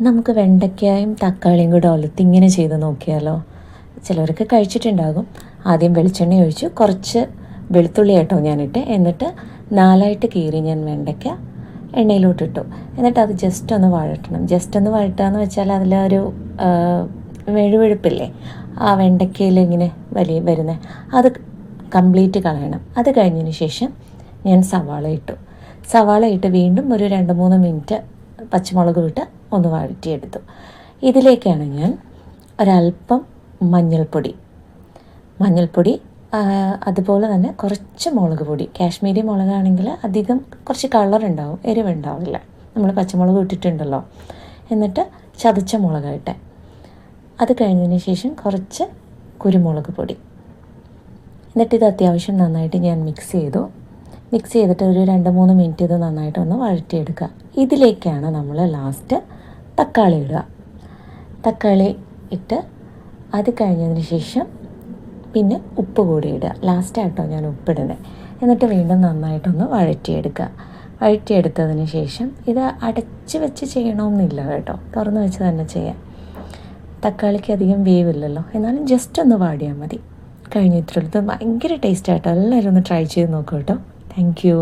നമുക്ക് വെണ്ടയ്ക്കായും തക്കാളിയും കൂടെ ഒലത്തി ഇങ്ങനെ ചെയ്ത് നോക്കിയാലോ? ചിലവർക്ക് കഴിച്ചിട്ടുണ്ടാകും. ആദ്യം വെളിച്ചെണ്ണ ഒഴിച്ചു, കുറച്ച് വെളുത്തുള്ളി കേട്ടോ ഞാനിട്ട്, എന്നിട്ട് 4ആയിട്ട് കീറി ഞാൻ വെണ്ടയ്ക്ക എണ്ണയിലോട്ടിട്ടു. എന്നിട്ട് അത് ജസ്റ്റ് ഒന്ന് വഴറ്റണം. ജസ്റ്റ് ഒന്ന് വഴറ്റുകയെന്ന് വെച്ചാൽ അതിലൊരു വെഴുവെഴുപ്പില്ലേ, ആ വെണ്ടയ്ക്കയിൽ ഇങ്ങനെ വരുന്നത്, അത് കംപ്ലീറ്റ് കളയണം. അത് കഴിഞ്ഞതിന് ശേഷം ഞാൻ സവാള ഇട്ട് വീണ്ടും ഒരു 2-3 മിനിറ്റ് പച്ചമുളക് ഇട്ട് ഒന്ന് വഴറ്റിയെടുത്തു. ഇതിലേക്കാണ് ഞാൻ ഒരല്പം മഞ്ഞൾപ്പൊടി, അതുപോലെ തന്നെ കുറച്ച് മുളക് പൊടി. കാശ്മീരി മുളകാണെങ്കിൽ അധികം കുറച്ച് കളറുണ്ടാവും, എരിവുണ്ടാവില്ല, നമ്മൾ പച്ചമുളക് ഇട്ടിട്ടുണ്ടല്ലോ. എന്നിട്ട് ചതച്ച മുളകായിട്ട്, അത് കഴിഞ്ഞതിന് ശേഷം കുറച്ച് കുരുമുളക് പൊടി. എന്നിട്ടിത് അത്യാവശ്യം നന്നായിട്ട് ഞാൻ മിക്സ് ചെയ്തിട്ട് ഒരു 2-3 മിനിറ്റ് ഇത് നന്നായിട്ടൊന്ന് വഴറ്റിയെടുക്കുക. ഇതിലേക്കാണ് നമ്മൾ ലാസ്റ്റ് തക്കാളി ഇടുക. തക്കാളി ഇട്ട് അത് കഴിഞ്ഞതിന് ശേഷം പിന്നെ ഉപ്പ് കൂടി ഇടുക. ലാസ്റ്റായിട്ടോ ഞാൻ ഉപ്പിടുന്നത്. എന്നിട്ട് വീണ്ടും നന്നായിട്ടൊന്ന് വഴറ്റിയെടുത്തതിന് ശേഷം ഇത് അടച്ച് വെച്ച് ചെയ്യണമെന്നില്ല കേട്ടോ, തുറന്ന് വെച്ച് തന്നെ ചെയ്യാം. തക്കാളിക്ക് അധികം വേവില്ലല്ലോ, എന്നാലും ജസ്റ്റ് ഒന്ന് വാടിയാൽ മതി. കഴിഞ്ഞിട്ടുള്ളത് ഭയങ്കര ടേസ്റ്റായിട്ടോ. എല്ലാവരും ഒന്ന് ട്രൈ ചെയ്ത് നോക്കൂ കേട്ടോ. Thank you.